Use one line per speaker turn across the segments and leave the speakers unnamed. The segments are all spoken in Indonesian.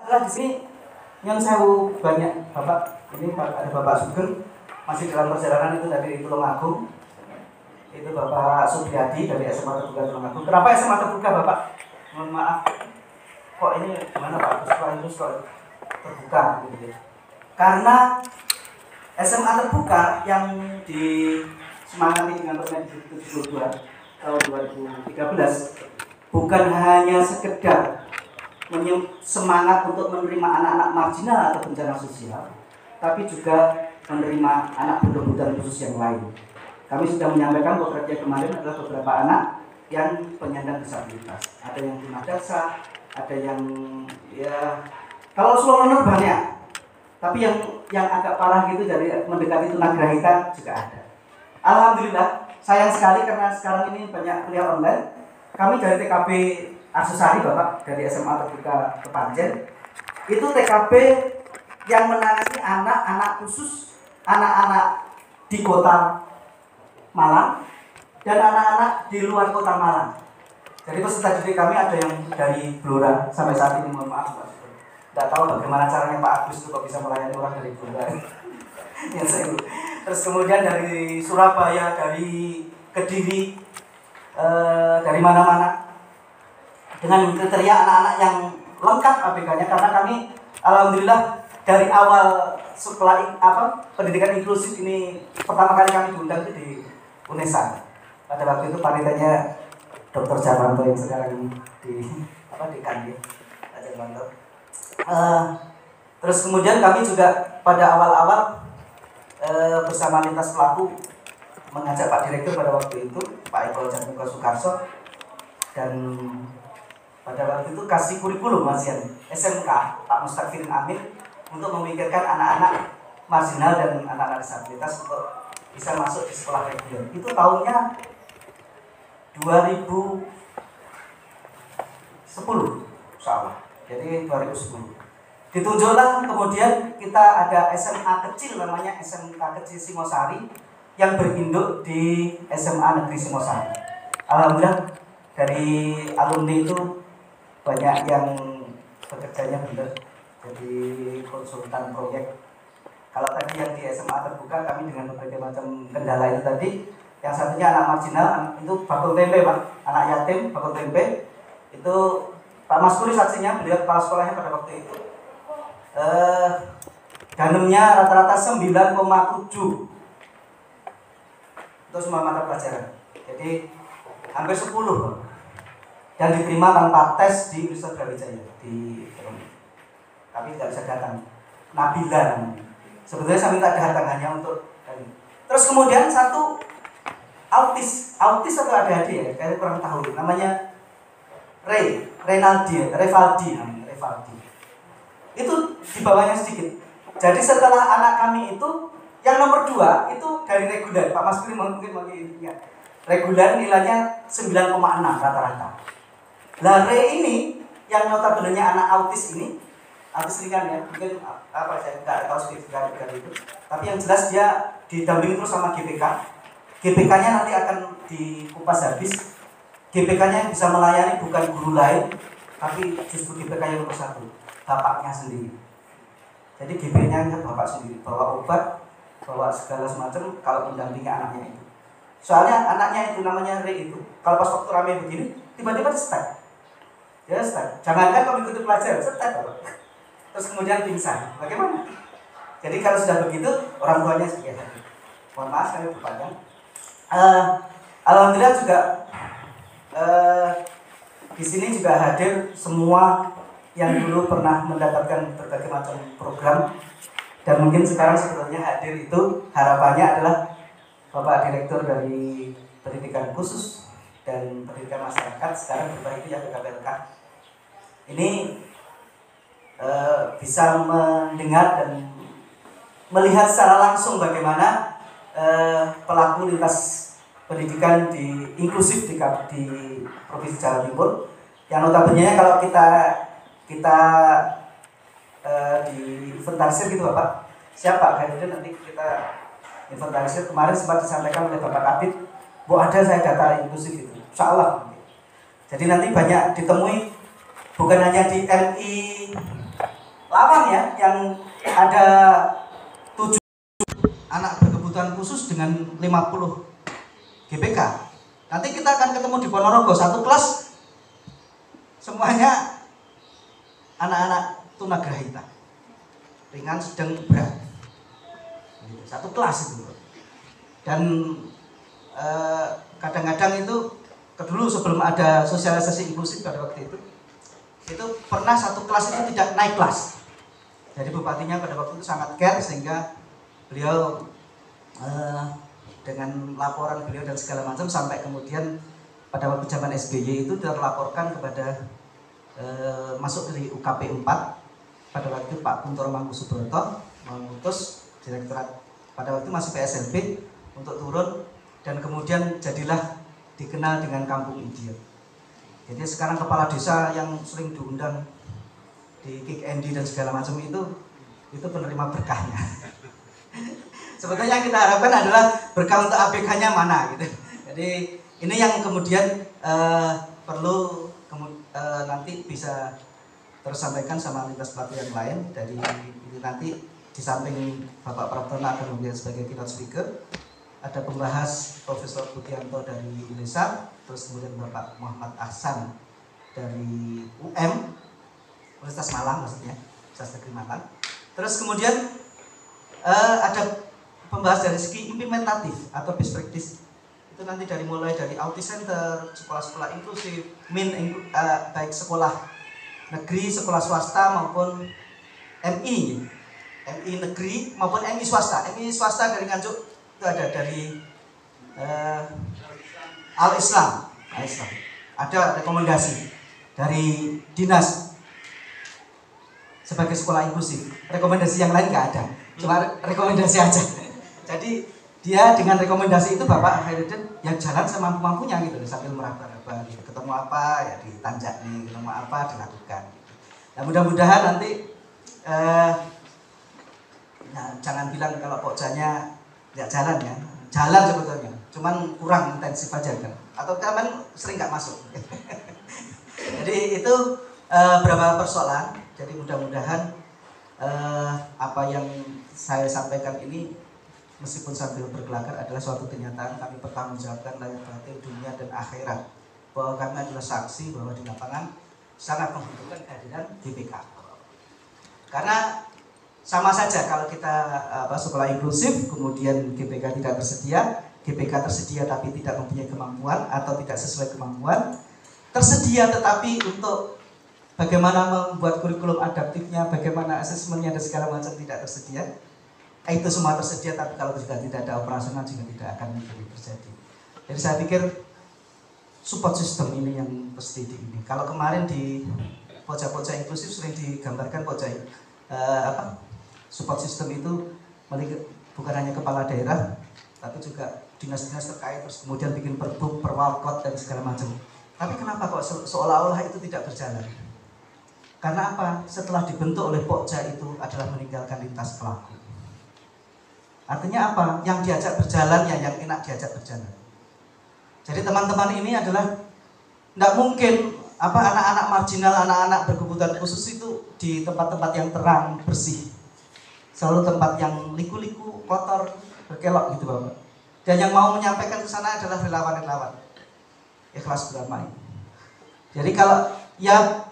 Alah di sini yang sewu banyak Bapak, ini ada Bapak Sugeng masih dalam perjalanan itu dari Tulungagung. Itu Bapak Supriyadi dari SMA Terbuka Tulungagung. Kenapa SMA Terbuka Bapak? Mohon maaf. Kok ini gimana Pak? Terus kok terbuka gitu ya. Karena SMA Terbuka yang disemangati dengan Permendikbud 72 tahun 2013 bukan hanya sekedar semangat untuk menerima anak-anak marginal atau bencana sosial, tapi juga menerima anak berkebutuhan khusus yang lain. Kami sudah menyampaikan potretnya kemarin adalah beberapa anak yang penyandang disabilitas. Ada yang di madrasah, ada yang ya kalau slow learner banyak, tapi yang agak parah gitu dari mendekati tunagrahita juga ada. Alhamdulillah, sayang sekali karena sekarang ini banyak kuliah online. Kami dari TKB Arsusari Bapak, dari SMA Terbuka Kepanjen, itu TKB yang menangani anak-anak khusus, anak-anak di kota Malang dan anak-anak di luar kota Malang. Jadi peserta didik kami ada yang dari Blora sampai saat ini, mohon maaf Pak. Tidak tahu bagaimana caranya Pak Agus itu kok bisa melayani orang dari Blora. Terus kemudian dari Surabaya, dari Kediri, dari mana-mana. Dengan kriteria anak-anak yang lengkap ABK-nya, karena kami alhamdulillah dari awal setelah pendidikan inklusif ini pertama kali kami diundang itu di UNESA. Pada waktu itu panitianya Dr. Jarwanto yang sekarang di Kandi, Pak Jarwanto. Terus kemudian kami juga pada awal-awal bersama lintas pelaku mengajak Pak Direktur pada waktu itu, Pak Eko Jatmiko Sukarso, dan pada waktu itu kasih kurikulum Masian SMK Pak Mustaqfirin Amir untuk memikirkan anak-anak marginal dan anak-anak disabilitas untuk bisa masuk di sekolah reguler. Itu tahunnya 2010, salah. Jadi 2010. Ditunjuklah kemudian kita ada SMA kecil namanya SMK Kecil Singosari yang berinduk di SMA Negeri Singosari. Alhamdulillah dari alumni itu banyak yang bekerjanya benar jadi konsultan proyek. Kalau tadi yang di SMA Terbuka kami dengan berbagai macam kendala itu tadi, yang satunya anak marginal itu bakul tempe Pak, anak yatim bakul tempe itu Pak Mas Kuli saksinya, beliau kepala sekolahnya pada waktu itu. Danemnya rata-rata 9,7 untuk semua mata pelajaran, jadi hampir 10 Pak. Dan diterima tanpa tes di Universitas Brawijaya di Ekonomi. Tapi tidak bisa datang. Nabila namanya. Sebetulnya saya minta datang hanya untuk ini. Terus kemudian satu autis atau ADHD ya, kayaknya kurang tahu. Namanya Revaldi. Itu di bawahnya sedikit. Jadi setelah anak kami itu yang nomor 2 itu dari reguler. Pak Mas Kuri mungkin ingat. Reguler nilainya 9,6 rata-rata. Lah ini yang notabene-nya anak autis ini, autis ringan ya, mungkin saya nggak tahu spesifikasi itu, tapi yang jelas dia didampingi terus sama GPK. GPK-nya nanti akan dikupas habis. GPK-nya bisa melayani bukan guru lain, tapi justru GPK yang nomor 1, bapaknya sendiri. Jadi GP-nya bapak sendiri, bawa obat, bawa segala semacam kalau mendampingi anaknya itu. Soalnya anaknya itu namanya Re itu, kalau pas waktu ramai begini, tiba-tiba stuck. Ya, jangankan kau mengikuti pelajaran, terus kemudian pingsan. Bagaimana? Jadi kalau sudah begitu, orang tuanya sekian. Mohon maaf kami berpanjang. Alhamdulillah juga di sini juga hadir semua yang dulu pernah mendapatkan berbagai macam program, dan mungkin sekarang sebetulnya hadir itu harapannya adalah Bapak Direktur dari Pendidikan Khusus dan Pendidikan Masyarakat, sekarang berubah itu ya PKPLK. Ini bisa mendengar dan melihat secara langsung bagaimana pelaku lintas pendidikan di inklusif di Provinsi Jawa Timur, yang notabene kalau kita di inventarisir gitu Bapak, siapa hadirnya nanti kita inventarisir. Kemarin sempat disampaikan oleh Bapak Kabid, Bu ada saya data inklusif itu, insya Allah. Jadi nanti banyak ditemui, bukan hanya di MI lawan ya, yang ada 7 anak berkebutuhan khusus dengan 50 GBK. Nanti kita akan ketemu di Ponorogo, satu kelas semuanya anak-anak tunagrahita, ringan, sedang, berat, satu kelas itu. Dan kadang-kadang itu dulu sebelum ada sosialisasi inklusif pada waktu itu pernah satu kelas itu tidak naik kelas. Jadi bupatinya pada waktu itu sangat care sehingga beliau dengan laporan beliau dan segala macam sampai kemudian pada waktu zaman SBY itu terlaporkan kepada masuk dari UKP 4 pada waktu itu Pak Kuntoro Mangkusubroto mengutus direktorat pada waktu masih PSLB untuk turun dan kemudian jadilah dikenal dengan Kampung Idiot. Jadi sekarang kepala desa yang sering diundang di Kick Andy dan segala macam itu penerima berkahnya. Sebetulnya yang kita harapkan adalah berkah untuk ABK-nya mana gitu. Jadi ini yang kemudian perlu nanti bisa tersampaikan sama lintas pelatihan yang lain. Dari ini nanti di samping Bapak Praptono akan memberikan sebagai keynote speaker, ada pembahas Profesor Budianto dari ILESA, terus kemudian Bapak Muhammad Ahsan dari UM Universitas Malang, maksudnya Universitas Negeri Malang. Terus kemudian ada pembahas dari segi implementatif atau best practice. Itu nanti mulai dari Autis Center, sekolah-sekolah inklusif, baik sekolah negeri, sekolah swasta maupun MI negeri maupun MI swasta. MI swasta dari Nganjuk itu ada dari Al-Islam. Ada rekomendasi dari dinas sebagai sekolah inklusif. Rekomendasi yang lain nggak ada, cuma rekomendasi aja. Jadi dia dengan rekomendasi itu Bapak Khairuddin yang jalan semampu-mampunya gitu, sambil meraba-raba gitu. Ketemu apa ya ditanjak nih, ketemu apa dilakukan gitu. Nah mudah-mudahan nanti jangan bilang kalau pokjanya nggak jalan ya, jalan sebetulnya, cuman kurang intensif aja kan, atau kan sering nggak masuk. Jadi itu beberapa persoalan. Jadi mudah-mudahan apa yang saya sampaikan ini meskipun sambil berkelakar adalah suatu kenyataan kami pertanggungjawabkan lahir batin dunia dan akhirat, bahwa kami adalah saksi bahwa di lapangan sangat membutuhkan kehadiran GBK. Karena sama saja kalau kita sekolah inklusif kemudian GBK tidak tersedia, GBK tersedia tapi tidak mempunyai kemampuan atau tidak sesuai kemampuan, tersedia tetapi untuk bagaimana membuat kurikulum adaptifnya, bagaimana asesmennya dan segala macam tidak tersedia. Itu semua tersedia tapi kalau juga tidak ada operasional juga tidak akan terjadi. Jadi saya pikir support system ini yang mesti ini. Kalau kemarin di pojok-pojok inklusif sering digambarkan support system itu bukan hanya kepala daerah tapi juga dinas-dinas terkait, terus kemudian bikin perbuk, perwalkot dan segala macam. Tapi kenapa kok seolah-olah itu tidak berjalan? Karena apa? Setelah dibentuk oleh Pokja itu adalah meninggalkan lintas pelaku. Artinya apa? Yang diajak berjalan ya yang enak diajak berjalan. Jadi teman-teman ini adalah tidak mungkin anak-anak marginal, anak-anak berkebutuhan khusus itu di tempat-tempat yang terang, bersih. Selalu tempat yang liku-liku, kotor, berkelok gitu Bapak. Dan yang mau menyampaikan ke sana adalah relawan-relawan. Ikhlas beramai. Jadi kalau ya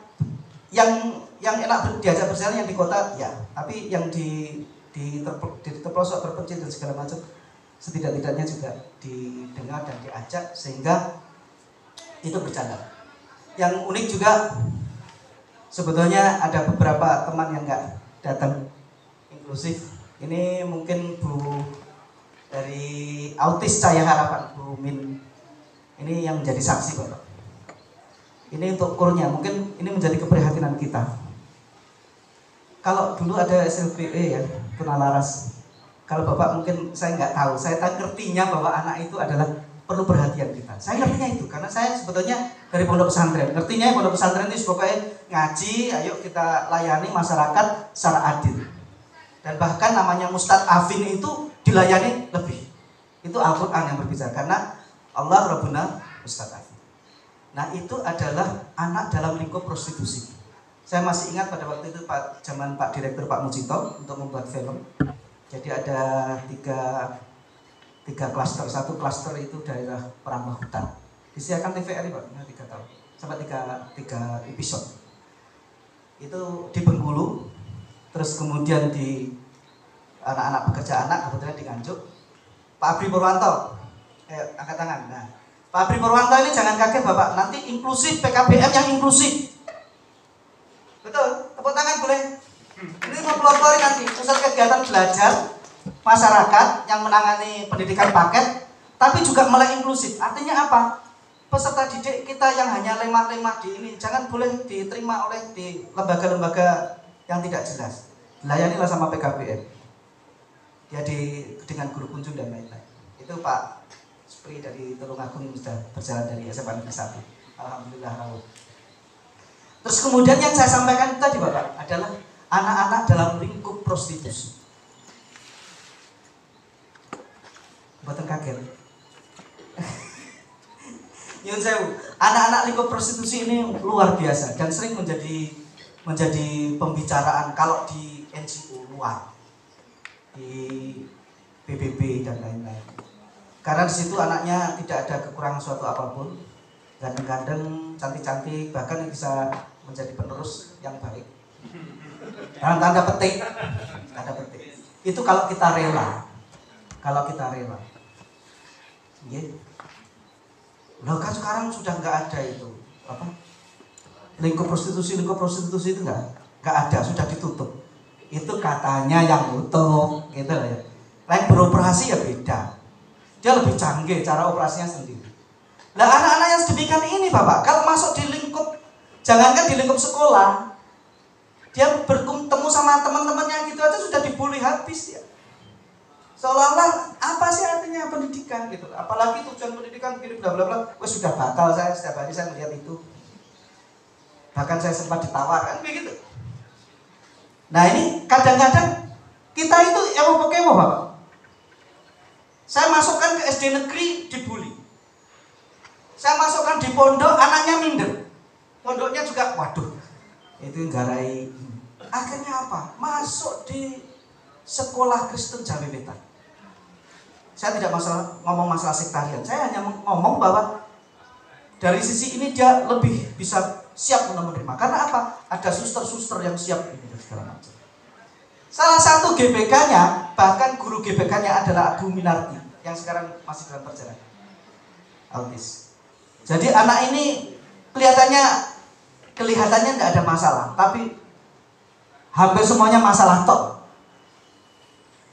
yang enak diajak berjalan yang di kota ya, tapi yang di terpelosok terpencil dan segala macam setidak-tidaknya juga didengar dan diajak sehingga itu berjalan. Yang unik juga sebetulnya ada beberapa teman yang nggak datang inklusif. Ini mungkin Bu dari Autis Cahaya Harapan, Bu Min. Ini yang menjadi saksi Bapak. Ini untuk kurnya, mungkin ini menjadi keprihatinan kita. Kalau dulu ada SLPE ya, Tunalaras. Kalau Bapak mungkin saya nggak tahu, saya tak ngertinya bahwa anak itu adalah perlu perhatian kita. Saya ngertinya itu, karena saya sebetulnya dari pondok pesantren. Ngertinya pondok pesantren itu pokoknya ngaji, ayo kita layani masyarakat secara adil. Dan bahkan namanya Mustad Afin itu dilayani lebih. Itu Al-Quran yang berbicara, karena Allah Rabbuna Mustad Afin. Nah itu adalah anak dalam lingkup prostitusi. Saya masih ingat pada waktu itu zaman Pak Direktur Pak Mujito untuk membuat film. Jadi ada tiga klaster. Satu klaster itu daerah Perambah Hutan. Disiarkan TVRI Pak, 3 tahun sampai tiga episode. Itu di Bengkulu, terus kemudian di anak-anak pekerja anak kebetulan di Nganjuk. Pak Abri Purwanto, angkat tangan. Nah, Pak Abri Purwanto ini jangan kaget Bapak, nanti inklusif PKBM yang inklusif. Betul, tepuk tangan boleh. Ini mempelopori nanti pusat kegiatan belajar masyarakat yang menangani pendidikan paket, tapi juga melek inklusif. Artinya apa? Peserta didik kita yang hanya lemah-lemah di ini jangan boleh diterima oleh di lembaga-lembaga yang tidak jelas. Layanilah sama PKBM. Dia dengan guru kunjung dan lain-lain. Itu Pak Supri dari Tulungagung sudah berjalan dari SMA Negeri 1. Alhamdulillah rawuh. Terus kemudian yang saya sampaikan tadi Bapak adalah anak-anak dalam lingkup prostitusi. Buatan kaget. Nyun sewu, anak-anak lingkup prostitusi ini luar biasa dan sering menjadi pembicaraan kalau di NGO luar, di PBB dan lain-lain. Karena di situ anaknya tidak ada kekurangan suatu apapun, ganteng-ganteng, cantik-cantik, bahkan bisa menjadi penerus yang baik. Dalam tanda petik. Itu kalau kita rela. Yeah. Loh kan sekarang sudah nggak ada itu apa? Lingkup prostitusi itu nggak ada, sudah ditutup. Itu katanya yang tutup, gitu lah ya. Lain beroperasi ya beda. Dia lebih canggih cara operasinya sendiri. Nah anak-anak yang sedemikian ini Bapak, kalau masuk di lingkup, jangankan di lingkup sekolah, dia bertemu sama teman-temannya gitu aja sudah dibully habis ya. Seolah-olah apa sih artinya pendidikan gitu. Apalagi tujuan pendidikan begini bla bla bla. Wes sudah batal saya setiap hari saya melihat itu. Bahkan saya sempat ditawarkan begitu. Nah ini kadang-kadang kita itu emo-emo Bapak. Saya masukkan ke SD negeri dibully. Saya masukkan di pondok anaknya minder. Pondoknya juga waduh. Itu garai. Akhirnya apa? Masuk di sekolah Kristen Jawi Wetan. Saya tidak ngomong masalah sektarian. Saya hanya ngomong bahwa dari sisi ini dia lebih bisa siap menerima. Karena apa? Ada suster-suster yang siap ini dan segala macam. Salah satu GBK-nya, bahkan guru GBK-nya adalah Bu Minarti yang sekarang masih dalam perjalanan autis. Jadi anak ini kelihatannya tidak ada masalah, tapi hampir semuanya masalah tok.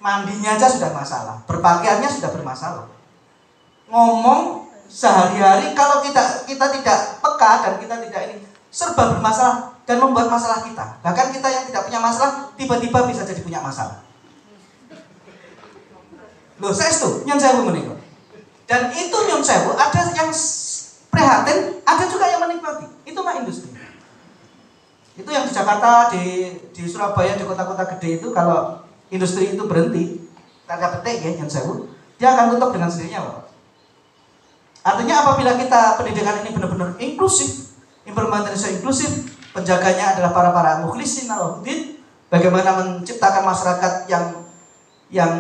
Mandinya aja sudah masalah, berpakaiannya sudah bermasalah. Ngomong sehari-hari kalau kita tidak peka dan kita tidak ini serba bermasalah dan membuat masalah kita. Bahkan kita yang tidak punya masalah tiba-tiba bisa jadi punya masalah. Loh, saya itu nyun sewu menika. Dan itu nyun sewu ada yang prihatin, ada juga yang menikmati. Itu mah industri. Itu yang di Jakarta, di Surabaya, di kota-kota gede itu kalau industri itu berhenti, tanda petik ya, nyun sewu, dia akan tutup dengan sendirinya, Pak. Artinya apabila kita pendidikan ini benar-benar inklusif, implementasi inklusif, penjaganya adalah para mukhlisin al-huddin, bagaimana menciptakan masyarakat yang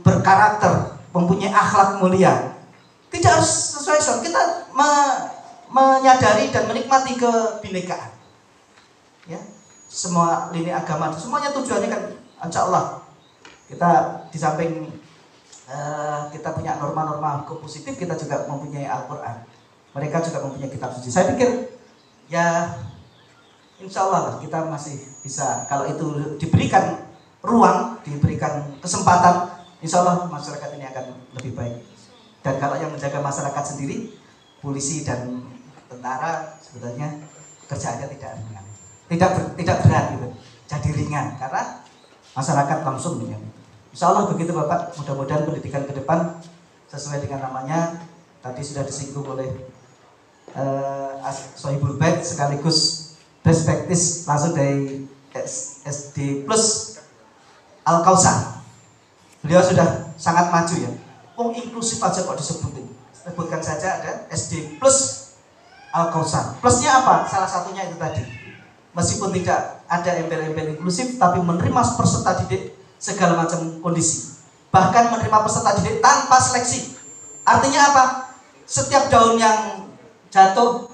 berkarakter, mempunyai akhlak mulia. Tidak harus sesuai Islam, kita menyadari dan menikmati kebinekaan. Ya, semua lini agama, semuanya tujuannya kan insya Allah kita di samping kita punya norma-norma hukum positif, kita juga mempunyai Al-Quran. Mereka juga mempunyai kitab suci. Saya pikir ya insya Allah kita masih bisa, kalau itu diberikan ruang, diberikan kesempatan, insya Allah masyarakat ini akan lebih baik. Dan kalau yang menjaga masyarakat sendiri, polisi dan tentara, sebetulnya kerjaannya tidak berat gitu, jadi ringan karena masyarakat langsung dengan itu. Insya Allah begitu Bapak, mudah-mudahan pendidikan ke depan sesuai dengan namanya tadi sudah disinggung oleh Sohibul Bait, sekaligus perspektif langsung dari SD plus Al-Kausar. Beliau sudah sangat maju ya. Inklusif aja kok disebutin. Sebutkan saja ada SD plus Al-Kausar. Plusnya apa? Salah satunya itu tadi. meskipun tidak ada embel-embel inklusif, tapi menerima peserta didik segala macam kondisi, bahkan menerima peserta didik tanpa seleksi. Artinya apa? Setiap daun yang jatuh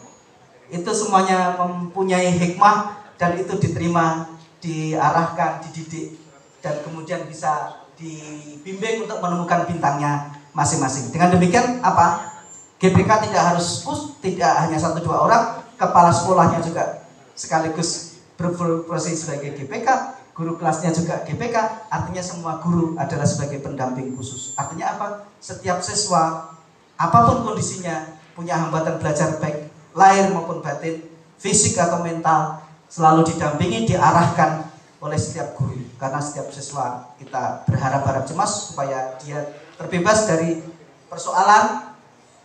itu semuanya mempunyai hikmah, dan itu diterima, diarahkan, dididik, dan kemudian bisa dibimbing untuk menemukan bintangnya masing-masing. Dengan demikian apa? GBK tidak harus push, tidak hanya 1-2 orang, kepala sekolahnya juga sekaligus berprofesi sebagai GPK, guru kelasnya juga GPK, artinya semua guru adalah sebagai pendamping khusus. Artinya apa? Setiap siswa, apapun kondisinya, punya hambatan belajar baik lahir maupun batin, fisik atau mental, selalu didampingi, diarahkan oleh setiap guru. Karena setiap siswa kita berharap cemas supaya dia terbebas dari persoalan,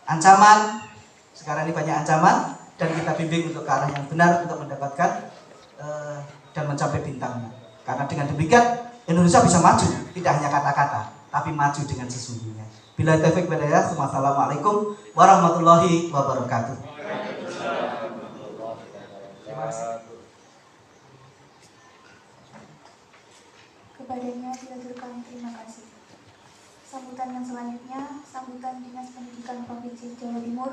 ancaman. Sekarang ini banyak ancaman, dan kita bimbing untuk ke arah yang benar untuk mendapatkan dan mencapai bintangnya. Karena dengan demikian Indonesia bisa maju, tidak hanya kata-kata, tapi maju dengan sesungguhnya. Bila taufiq wal hidayah. Wassalamualaikum warahmatullahi wabarakatuh. Terima kasih.
Kepadanya diaturkan terima kasih. Sambutan yang selanjutnya, sambutan Dinas Pendidikan Provinsi Jawa Timur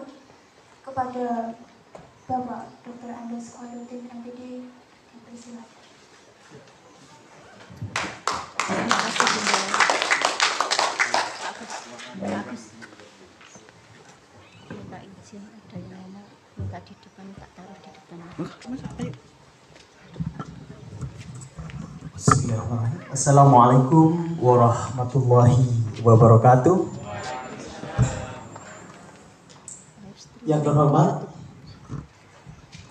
kepada Bapak Dr. Andes Khairuddin MPD, dipersilakan.
Terima kasih Bunda. Bagus. Minta izin ada yang ngomong, minta di depan, tak taruh di depan.
Bismillahirrahmanirrahim. Assalamualaikum warahmatullahi wabarakatuh. Yang terhormat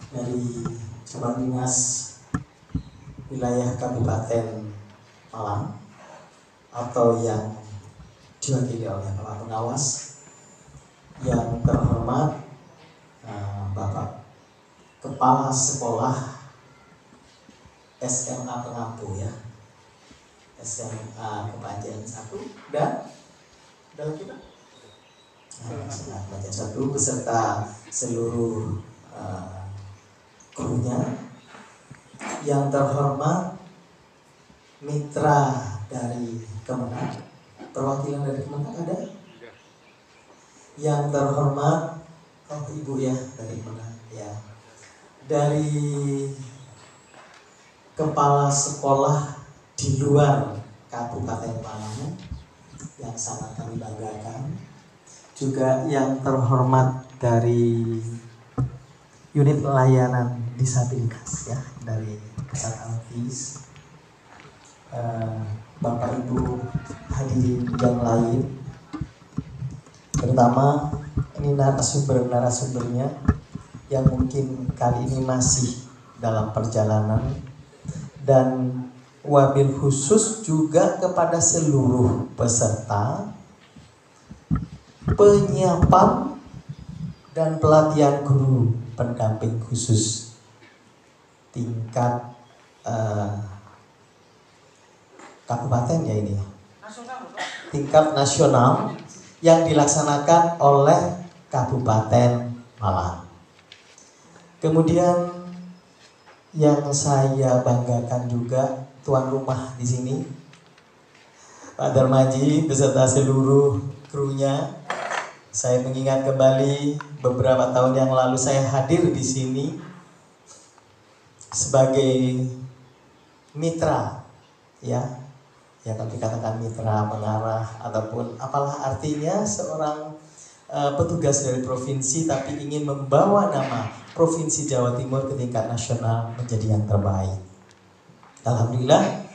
dari Cabang Dinas Wilayah Kabupaten Malang atau yang diwakili oleh Kepala Pengawas, yang terhormat Bapak Kepala Sekolah SMA Pengampu ya, SMA Kepanjen 1 dan kita SMA Kepanjen 1 beserta seluruh gurunya. Yang terhormat mitra dari Kemenag, perwakilan dari Kemenag ada? Yang terhormat Ibu ya dari Kemenag ya, dari kepala sekolah di luar Kabupaten Malang yang sangat kami banggakan, juga yang terhormat dari unit layanan disabilitas ya dari Pusat Alfis, Bapak Ibu hadirin yang lain, terutama ini narasumbernya yang mungkin kali ini masih dalam perjalanan, dan wabil khusus juga kepada seluruh peserta penyiapan dan pelatihan guru pendamping khusus tingkat kabupaten ya ini, tingkat nasional yang dilaksanakan oleh Kabupaten Malang. Kemudian yang saya banggakan juga tuan rumah di sini, Pak Darmaji beserta seluruh krunya. Saya mengingat kembali beberapa tahun yang lalu saya hadir di sini sebagai mitra ya kami katakan mitra pengarah ataupun apalah artinya seorang petugas dari provinsi tapi ingin membawa nama Provinsi Jawa Timur ke tingkat nasional menjadi yang terbaik. Alhamdulillah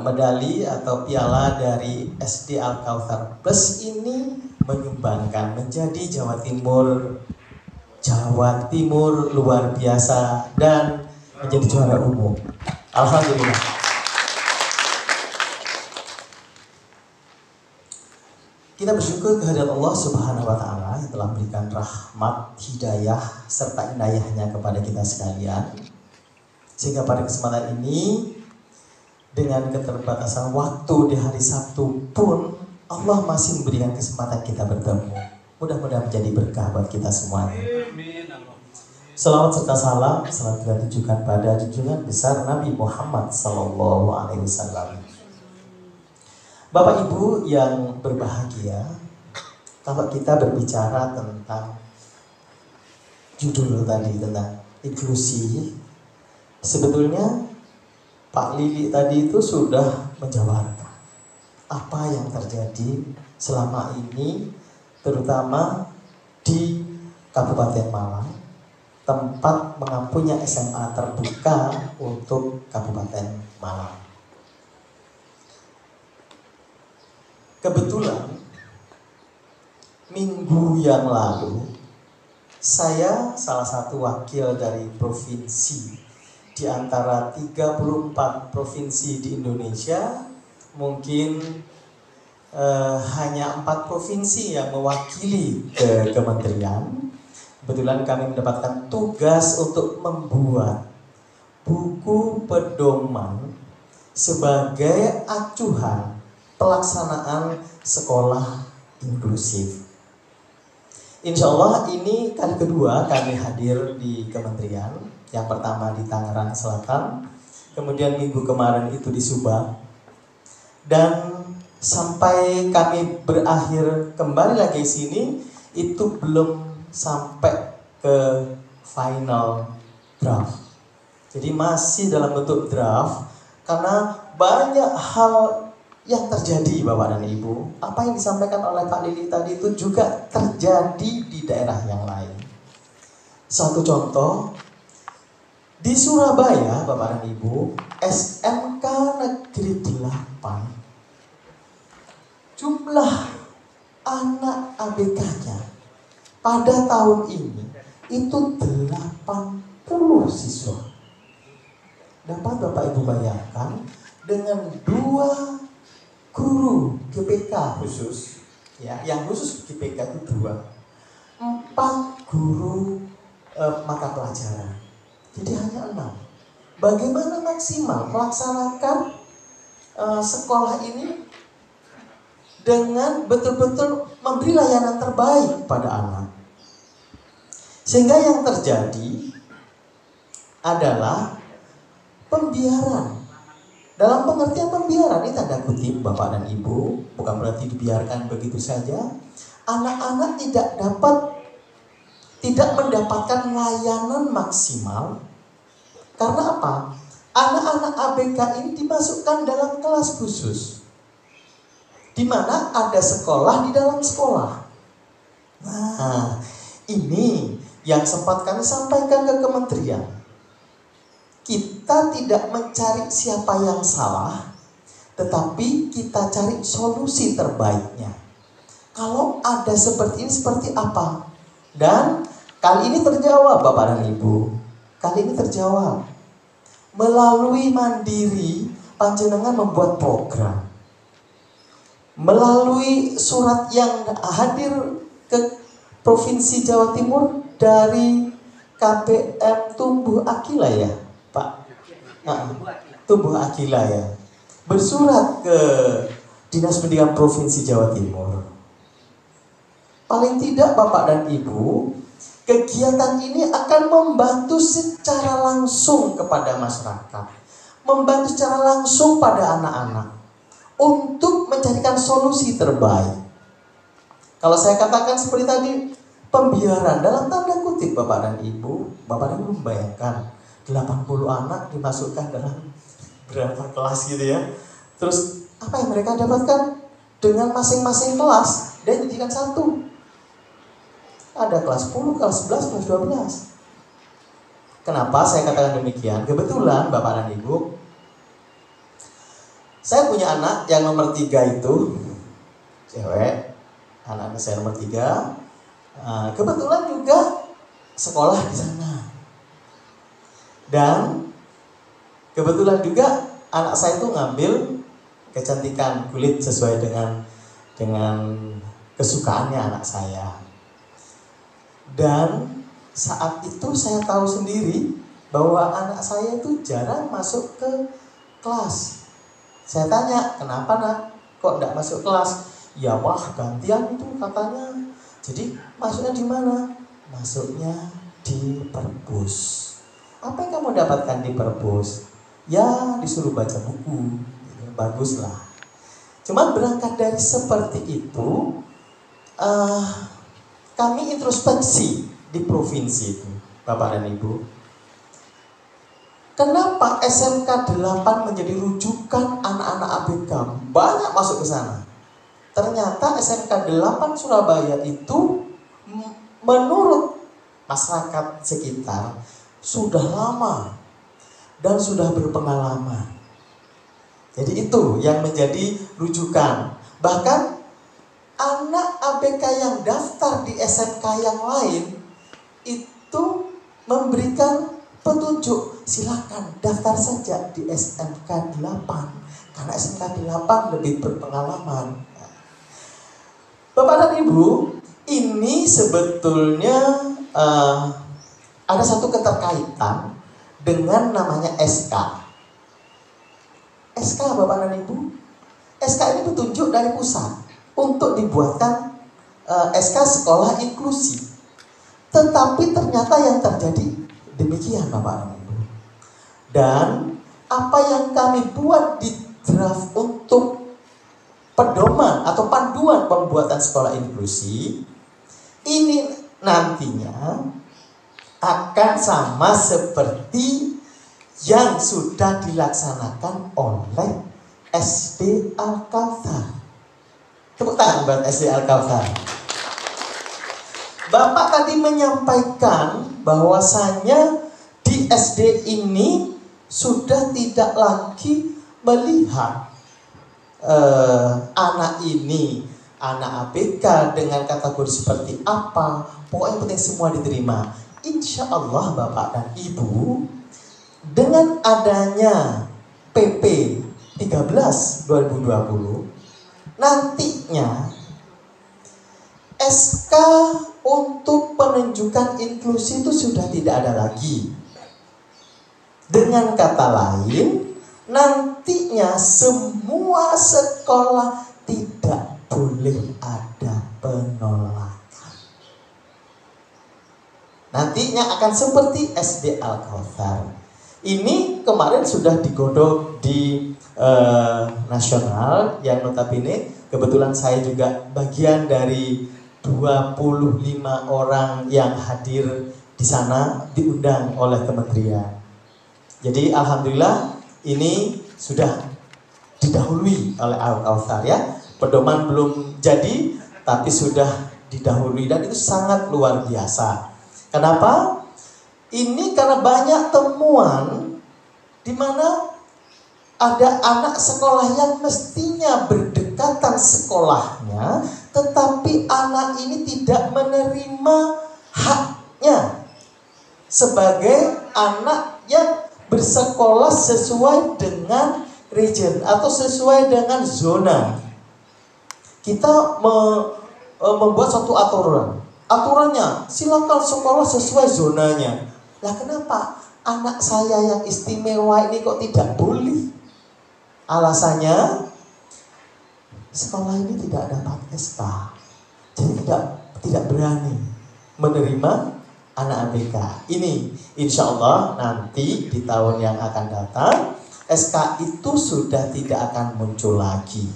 medali atau piala dari SD Al-Kautsar Plus ini menyumbangkan menjadi Jawa Timur luar biasa dan menjadi juara umum. Alhamdulillah. Kita bersyukur kehadirat Allah Subhanahu wa Ta'ala yang telah memberikan rahmat, hidayah, serta inayahnya kepada kita sekalian, sehingga pada kesempatan ini dengan keterbatasan waktu di hari Sabtu pun Allah masih memberikan kesempatan kita bertemu. Mudah-mudahan menjadi berkah buat kita semuanya. Salawat serta salam selalu kita tujukan pada junjungan besar Nabi Muhammad Sallallahu Alaihi Wasallam. Bapak Ibu yang berbahagia, kalau kita berbicara tentang judul tadi tentang inklusi, sebetulnya Pak Lili tadi itu sudah menjabarkan apa yang terjadi selama ini, terutama di Kabupaten Malang, tempat mengampunya SMA terbuka untuk Kabupaten Malang. Kebetulan minggu yang lalu saya salah satu wakil dari provinsi di antara 34 provinsi di Indonesia, mungkin hanya 4 provinsi yang mewakili ke kementerian. Kebetulan kami mendapatkan tugas untuk membuat buku pedoman sebagai acuan pelaksanaan sekolah inklusif. Insya Allah ini kali kedua kami hadir di kementerian. Yang pertama di Tangerang Selatan, kemudian minggu kemarin itu di Subang. Dan sampai kami berakhir kembali lagi sini, itu belum sampai ke final draft. Jadi masih dalam bentuk draft karena banyak hal yang terjadi Bapak dan Ibu. Apa yang disampaikan oleh Pak Lili tadi itu juga terjadi di daerah yang lain. Satu contoh, di Surabaya Bapak dan Ibu, SMK Negeri 8, jumlah anak ABK-nya pada tahun ini itu 80 siswa. Dapat Bapak Ibu bayangkan, dengan 2 guru GPK khusus, ya, yang khusus GPK itu 2, 4 guru mata pelajaran, jadi hanya 6. Bagaimana maksimal melaksanakan sekolah ini dengan betul-betul memberi layanan terbaik pada anak? Sehingga yang terjadi adalah pembiaran. Dalam pengertian pembiaran ini tanda kutip Bapak dan Ibu, bukan berarti dibiarkan begitu saja. Anak-anak tidak mendapatkan layanan maksimal. Karena apa? Anak-anak ABK ini dimasukkan dalam kelas khusus, di mana ada sekolah di dalam sekolah. Nah, ini yang sempat kami sampaikan ke kementerian. Kita tidak mencari siapa yang salah, tetapi kita cari solusi terbaiknya. Kalau ada seperti ini, seperti apa? Dan kali ini terjawab Bapak dan Ibu. Kali ini terjawab. Melalui Mandiri, Panjenengan membuat program. Melalui surat yang hadir ke Provinsi Jawa Timur dari KPM Tumbuh Akila ya Pak? Tumbuh Akila ya. Bersurat ke Dinas Pendidikan Provinsi Jawa Timur. Paling tidak Bapak dan Ibu, kegiatan ini akan membantu secara langsung kepada masyarakat, membantu secara langsung pada anak-anak untuk mencarikan solusi terbaik. Kalau saya katakan seperti tadi, pembiaran dalam tanda kutip Bapak dan Ibu membayangkan 80 anak dimasukkan dalam berapa kelas gitu ya. Terus apa yang mereka dapatkan dengan masing-masing kelas dan dijadikan satu. Ada kelas 10, kelas 11, kelas 12. Kenapa saya katakan demikian? Kebetulan Bapak dan Ibu, saya punya anak yang nomor 3 itu cewek, anak saya nomor 3. Kebetulan juga sekolah di sana. Dan kebetulan juga anak saya itu ngambil kecantikan kulit sesuai dengan kesukaannya anak saya. Dan saat itu saya tahu sendiri bahwa anak saya itu jarang masuk ke kelas. Saya tanya, kenapa nak? Kok enggak masuk kelas? Ya wah gantian itu katanya. Jadi masuknya di mana? Masuknya di perpus. Apa yang kamu dapatkan di perpus? Ya disuruh baca buku, baguslah. Cuma berangkat dari seperti itu, kami introspeksi di provinsi itu, Bapak dan Ibu. Kenapa SMK 8 menjadi rujukan anak-anak ABK? Banyak masuk ke sana. Ternyata SMK 8 Surabaya itu menurut masyarakat sekitar sudah lama dan sudah berpengalaman. Jadi itu yang menjadi rujukan. Bahkan anak ABK yang daftar di SMK yang lain itu memberikan petunjuk, silakan daftar saja di SMK 8 karena SMK 8 lebih berpengalaman. Bapak dan Ibu, ini sebetulnya ada satu keterkaitan dengan namanya SK. SK Bapak dan Ibu, SK ini petunjuk dari pusat untuk dibuatkan SK sekolah inklusi. Tetapi ternyata yang terjadi demikian Bapak dan Ibu. Dan apa yang kami buat di draft untuk pedoman atau panduan pembuatan sekolah inklusi ini nantinya akan sama seperti yang sudah dilaksanakan oleh SD Al-Kautsar. Tepuk tangan buat SD Al-Kautsar. Bapak tadi menyampaikan bahwasanya di SD ini sudah tidak lagi melihat anak ini, anak ABK dengan kategori seperti apa. Pokoknya penting semua diterima. Insya Allah Bapak dan Ibu, dengan adanya PP 13 2020, nantinya SK untuk penunjukan inklusi itu sudah tidak ada lagi. Dengan kata lain, nantinya semua sekolah tidak boleh ada penolakan. Nantinya akan seperti SD Al-Kautsar. Ini kemarin sudah digodok di nasional, yang notabene kebetulan saya juga bagian dari 25 orang yang hadir di sana, diundang oleh kementerian. Jadi alhamdulillah ini sudah didahului oleh Al-Kautsar ya. Pedoman belum jadi tapi sudah didahului dan itu sangat luar biasa. Kenapa? Ini karena banyak temuan di mana ada anak sekolah yang mestinya berdekatan sekolahnya, tetapi anak ini tidak menerima haknya sebagai anak yang bersekolah sesuai dengan region atau sesuai dengan zona. Kita membuat satu aturan. Aturannya silakan sekolah sesuai zonanya. Lah kenapa anak saya yang istimewa ini kok tidak boleh? Alasannya sekolah ini tidak dapat SK. Jadi tidak berani menerima anak ABK. Ini insya Allah nanti di tahun yang akan datang SK itu sudah tidak akan muncul lagi.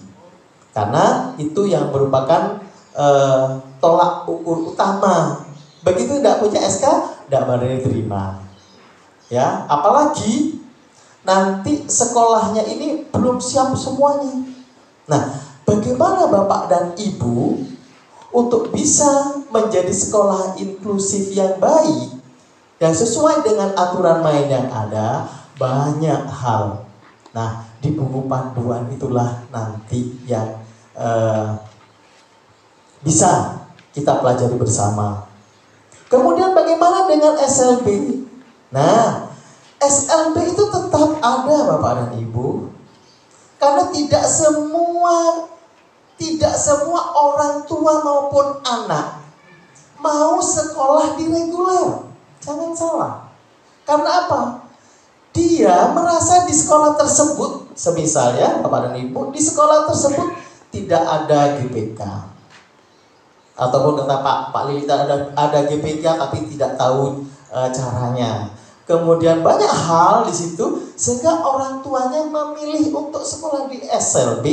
Karena itu yang merupakan tolak ukur utama. Begitu tidak punya SK, tidak boleh diterima. Ya, apalagi nanti sekolahnya ini belum siap semuanya. Nah, bagaimana Bapak dan Ibu untuk bisa menjadi sekolah inklusif yang baik, yang sesuai dengan aturan main yang ada? Banyak hal. Nah, di buku panduan itulah nanti yang bisa kita pelajari bersama. Kemudian bagaimana dengan SLB? Nah, SLB itu tetap ada Bapak dan Ibu. Karena tidak semua orang tua maupun anak mau sekolah di reguler. Jangan salah. Karena apa? Dia merasa di sekolah tersebut, semisal ya Bapak dan Ibu, di sekolah tersebut tidak ada GPK. Ataupun kata Pak Lilita ada GPK tapi tidak tahu caranya. Kemudian banyak hal di situ sehingga orang tuanya memilih untuk sekolah di SLB,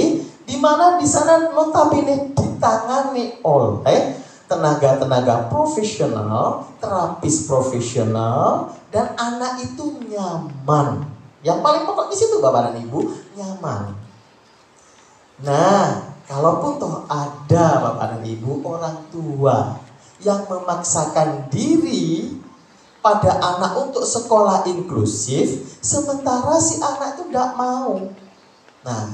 di mana di sana notabene ditangani oleh tenaga-tenaga profesional, terapis profesional, dan anak itu nyaman. Yang paling pokok di situ Bapak dan Ibu, nyaman. Nah, kalaupun toh ada Bapak dan Ibu orang tua yang memaksakan diri pada anak untuk sekolah inklusif, sementara si anak itu tidak mau. Nah,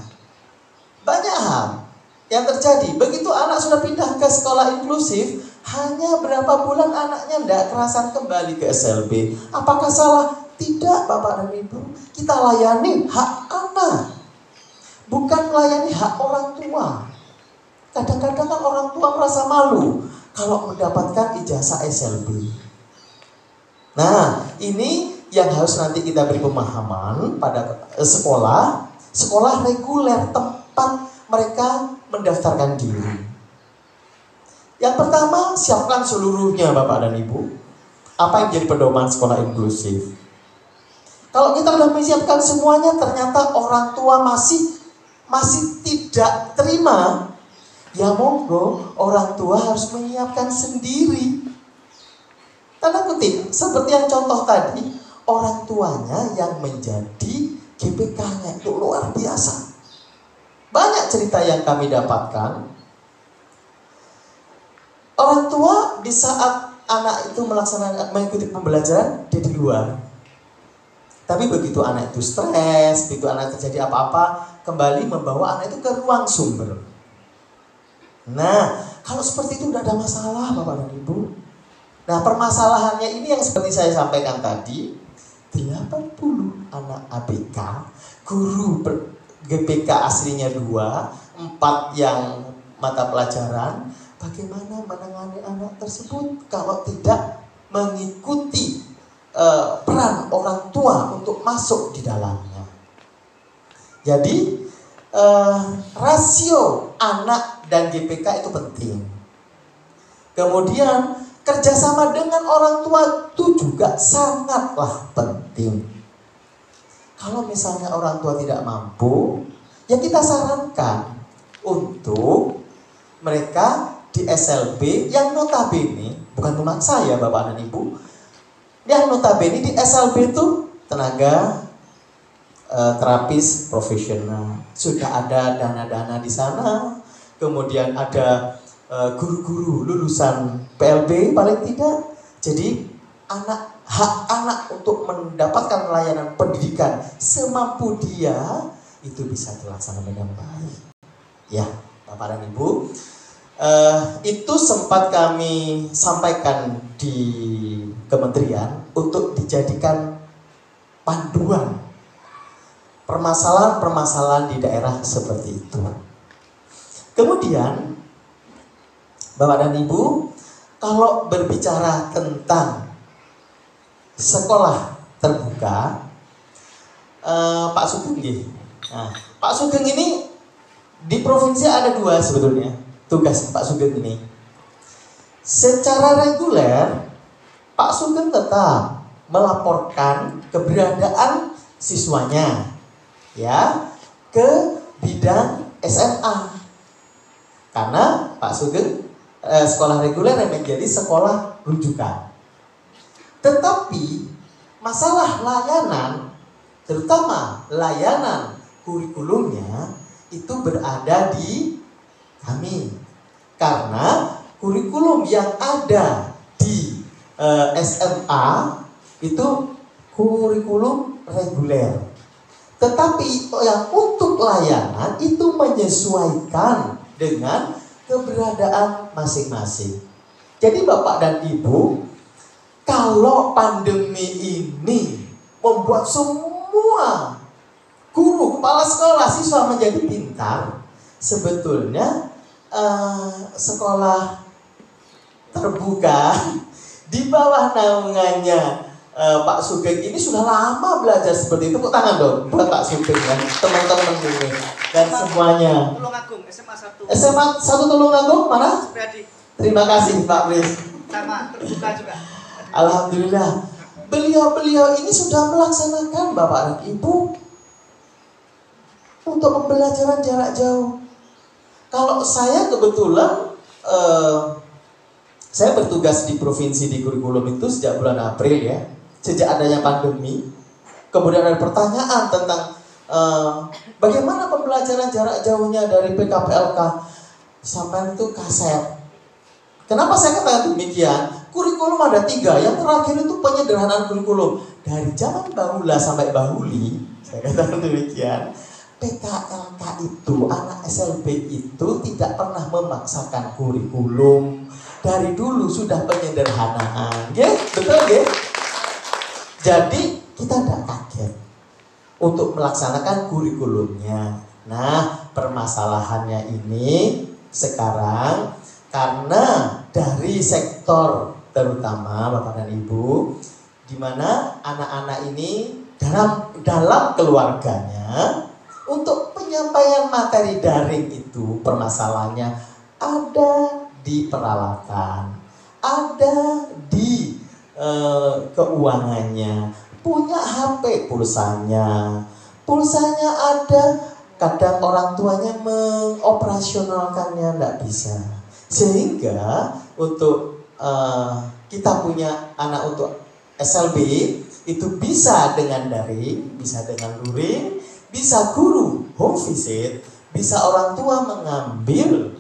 banyak hal yang terjadi. Begitu anak sudah pindah ke sekolah inklusif, hanya berapa bulan anaknya tidak kerasan kembali ke SLB. Apakah salah? Tidak Bapak dan Ibu. Kita layani hak anak, bukan melayani hak orang tua. Kadang-kadang kan orang tua merasa malu kalau mendapatkan ijazah SLB. Nah, ini yang harus nanti kita beri pemahaman pada sekolah reguler tempat mereka mendaftarkan diri. Yang pertama, siapkan seluruhnya Bapak dan Ibu. Apa yang jadi pedoman sekolah inklusif? Kalau kita sudah menyiapkan semuanya, ternyata orang tua masih tidak terima, ya monggo orang tua harus menyiapkan sendiri. Tanda kutip, seperti yang contoh tadi, orang tuanya yang menjadi GPK-nya itu luar biasa. Banyak cerita yang kami dapatkan. Orang tua di saat anak itu mengikuti pembelajaran, dia di luar. Tapi begitu anak itu stres, begitu anak terjadi apa-apa, kembali membawa anak itu ke ruang sumber. Nah, kalau seperti itu tidak ada masalah Bapak dan Ibu. Nah, permasalahannya ini yang seperti saya sampaikan tadi, 80 anak ABK, guru GPK aslinya 2, 4 yang mata pelajaran. Bagaimana menangani anak tersebut kalau tidak mengikuti peran orang tua untuk masuk di dalamnya? Jadi rasio anak dan GPK itu penting. Kemudian kerjasama dengan orang tua itu juga sangatlah penting. Kalau misalnya orang tua tidak mampu, ya kita sarankan untuk mereka di SLB yang notabene, bukan memaksa ya Bapak dan Ibu, yang notabene di SLB itu tenaga terapis profesional. Sudah ada dana-dana di sana, kemudian ada guru-guru lulusan PLB paling tidak. Jadi hak anak untuk mendapatkan layanan pendidikan semampu dia itu bisa terlaksana dengan baik. Ya, Bapak dan Ibu, itu sempat kami sampaikan di kementerian untuk dijadikan panduan permasalahan-permasalahan di daerah seperti itu. Kemudian Bapak dan Ibu, kalau berbicara tentang sekolah terbuka, Pak Sugeng, nah, Pak Sugeng ini di provinsi ada 2 sebetulnya tugas Pak Sugeng ini. Secara reguler, Pak Sugeng tetap melaporkan keberadaan siswanya ya ke bidang SMA, karena Pak Sugeng sekolah reguler yang menjadi sekolah rujukan. Tetapi masalah layanan, terutama layanan kurikulumnya, itu berada di kami. Karena kurikulum yang ada di SMA itu kurikulum reguler. Tetapi yang untuk layanan itu menyesuaikan dengan keberadaan masing-masing. Jadi Bapak dan Ibu, kalau pandemi ini membuat semua guru, kepala sekolah, siswa menjadi pintar, sebetulnya sekolah terbuka di bawah naungannya Pak Sugeng ini sudah lama belajar seperti itu. Tepuk tangan dong buat Pak Sugeng dan teman-teman ini dan semuanya.
Tulungagung, SMA 1.
SMA 1 Tulungagung mana?
Supriyadi.
Terima kasih Pak Pris.
Sama terbuka juga.
Alhamdulillah. beliau-beliau ini sudah melaksanakan Bapak dan Ibu untuk pembelajaran jarak jauh. Kalau saya kebetulan saya bertugas di provinsi di kurikulum itu sejak bulan April ya, sejak adanya pandemi. Kemudian ada pertanyaan tentang bagaimana pembelajaran jarak jauhnya dari PKPLK. Sampai itu kaset. Kenapa saya katakan demikian? Kurikulum ada 3. Yang terakhir itu penyederhanaan kurikulum. Dari zaman Bahula sampai Bahuli, saya katakan demikian. PKLK itu, anak SLB itu tidak pernah memaksakan kurikulum. Dari dulu sudah penyederhanaan. Betul ya? Jadi kita tidak kaget untuk melaksanakan kurikulumnya. Nah, permasalahannya ini sekarang karena dari sektor terutama Bapak dan Ibu, di mana anak-anak ini dalam keluarganya untuk penyampaian materi daring itu permasalahannya ada di peralatan, ada di keuangannya, punya HP pulsanya ada, kadang orang tuanya mengoperasionalkannya tidak bisa, sehingga untuk kita punya anak untuk SLB itu bisa dengan daring, bisa dengan luring, bisa guru home visit, bisa orang tua mengambil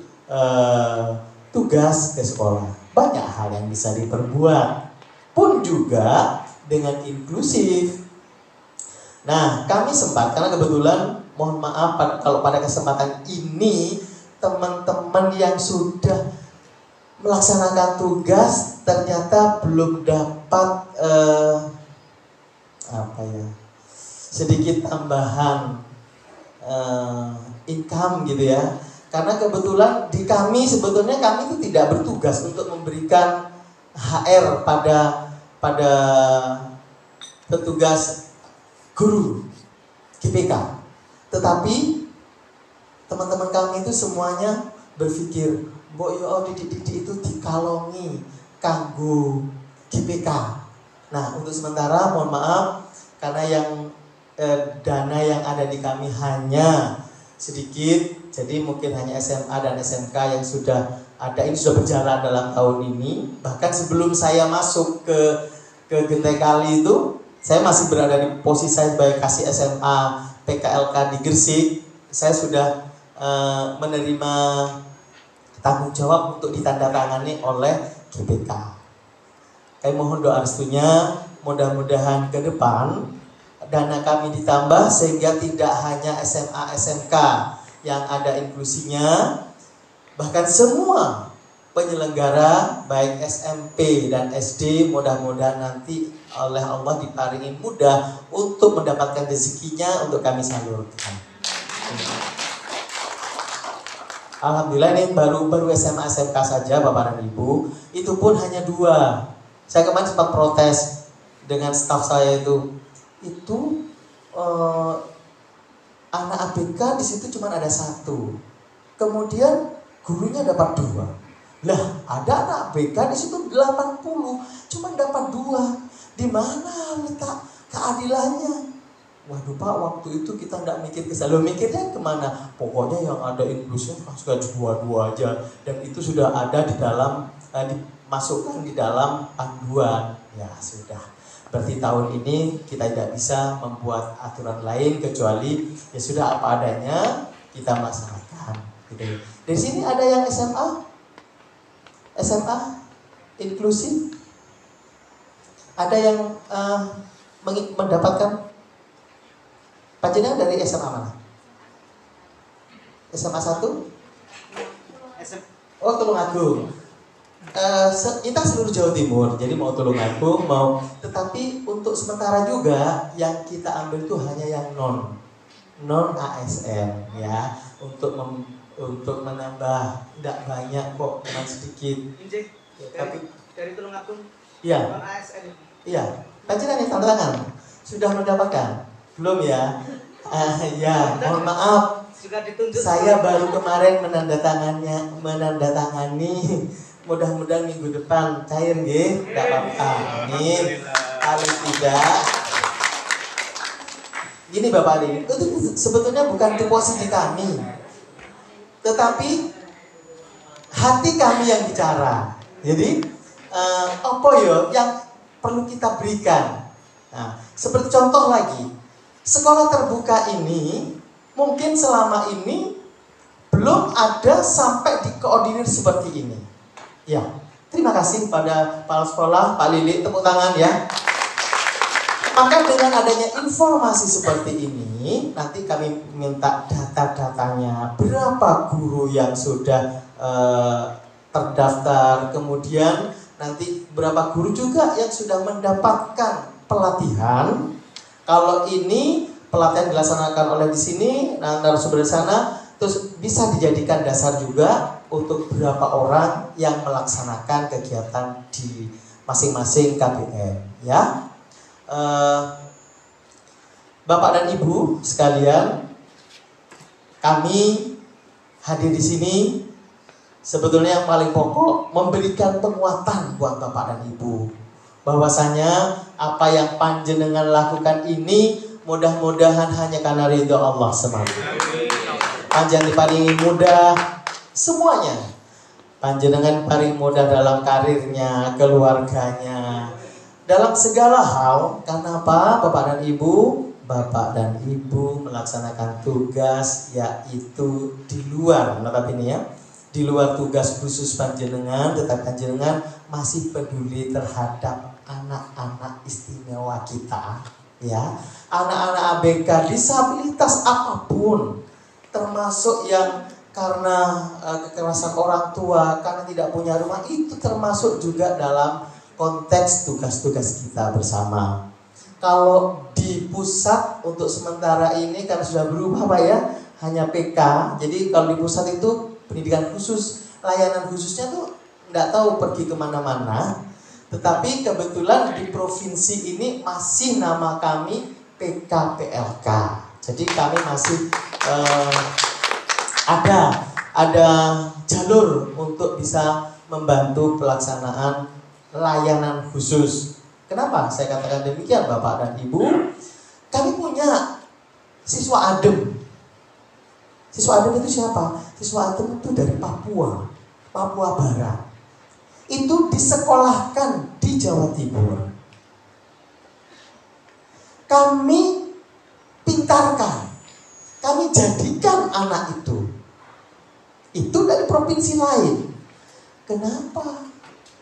tugas ke sekolah. Banyak hal yang bisa diperbuat, pun juga dengan inklusif. Nah, kami sempat, karena kebetulan mohon maaf kalau pada kesempatan ini teman-teman yang sudah melaksanakan tugas ternyata belum dapat sedikit tambahan income gitu ya. Karena kebetulan di kami sebetulnya kami itu tidak bertugas untuk memberikan HR pada petugas guru GPK. Tetapi teman-teman kami itu semuanya berpikir, mbok yo didik-didik itu dikalongi kanggo GPK. Nah, untuk sementara mohon maaf karena yang dana yang ada di kami hanya sedikit, jadi mungkin hanya SMA dan SMK yang sudah ada, ini sudah berjalan dalam tahun ini. Bahkan sebelum saya masuk ke Gentai Kali itu, saya masih berada di posisi saya sebagai kasih SMA PKLK di Gresik. Saya sudah menerima tanggung jawab untuk ditandatangani oleh GPK. Kami mohon doa restunya, mudah-mudahan ke depan dana kami ditambah sehingga tidak hanya SMA SMK yang ada inklusinya, bahkan semua penyelenggara baik SMP dan SD mudah-mudahan nanti oleh Allah diparingi mudah untuk mendapatkan rezekinya untuk kami salurkan. Alhamdulillah ini baru SMA SMK saja Bapak dan Ibu, itu pun hanya 2. Saya kemarin sempat protes dengan staf saya itu anak ABK di situ cuma ada 1. Kemudian gurunya dapat 2. Lah, ada anak ABK di situ 80, cuma dapat 2. Di mana letak keadilannya? Waduh Pak, waktu itu kita tidak mikir ke sana. Mikirnya kemana? Pokoknya yang ada inklusinya suka 2 aja. Dan itu sudah ada di dalam dimasukkan di dalam panduan. Ya sudah. Berarti tahun ini kita tidak bisa membuat aturan lain kecuali ya sudah apa adanya kita melaksanakan. Gitu. Dari sini ada yang SMA inklusif, ada yang mendapatkan panjenengan dari SMA mana? SMA 1? Oh, Tulungagung. Kita seluruh Jawa Timur, jadi mau Tulungagung mau, tetapi untuk sementara juga yang kita ambil itu hanya yang non ASN ya, untuk menambah tidak banyak kok, cuma sedikit. Tapi
dari Tulungagung
iya.
non ASN.
Iya, panjenengan yang tanda tangan sudah mendapatkan? Belum ya? Ya, mohon maaf. Saya baru kemarin menandatangani. Mudah-mudahan minggu depan cair nggih, enggak apa-apa. Amin. paling tidak gini Bapak ini, itu sebetulnya bukan tupoksi kami, tetapi hati kami yang bicara. Jadi apa ya yang perlu kita berikan. Nah, seperti contoh lagi, sekolah terbuka ini mungkin selama ini belum ada sampai dikoordinir seperti ini. Ya, terima kasih pada kepala sekolah, Pak Lili, tepuk tangan ya. Maka dengan adanya informasi seperti ini, nanti kami minta data-datanya, berapa guru yang sudah terdaftar, kemudian nanti berapa guru juga yang sudah mendapatkan pelatihan. Kalau ini pelatihan dilaksanakan oleh di sini, narasumber di sana, terus bisa dijadikan dasar juga untuk berapa orang yang melaksanakan kegiatan di masing-masing KBM, ya. Bapak dan Ibu sekalian, kami hadir di sini sebetulnya yang paling pokok memberikan penguatan buat Bapak dan Ibu, bahwasanya apa yang panjenengan lakukan ini mudah-mudahan hanya karena ridho Allah semata. Panjenengan diparingi mudah semuanya. Panjenengan paling mudah dalam karirnya, keluarganya, dalam segala hal. Karena apa? Bapak dan Ibu, Bapak dan Ibu melaksanakan tugas yaitu di luar, notabene ya, di luar tugas khusus panjenengan, tetapi panjenengan masih peduli terhadap anak-anak istimewa kita, ya, anak-anak ABK disabilitas apapun, termasuk yang karena kekerasan orang tua, karena tidak punya rumah, itu termasuk juga dalam konteks tugas-tugas kita bersama. Kalau di pusat untuk sementara ini karena sudah berubah Pak ya, hanya PK. Jadi kalau di pusat itu pendidikan khusus, layanan khususnya tuh nggak tahu pergi kemana-mana. Tetapi kebetulan di provinsi ini masih nama kami PKPLK. Jadi kami masih ada jalur untuk bisa membantu pelaksanaan layanan khusus. Kenapa saya katakan demikian Bapak dan Ibu? Kami punya siswa adem. Siswa adem itu siapa? Siswa adem itu dari Papua Barat. Itu disekolahkan di Jawa Timur. Kami pintarkan, kami jadikan anak itu dari provinsi lain. Kenapa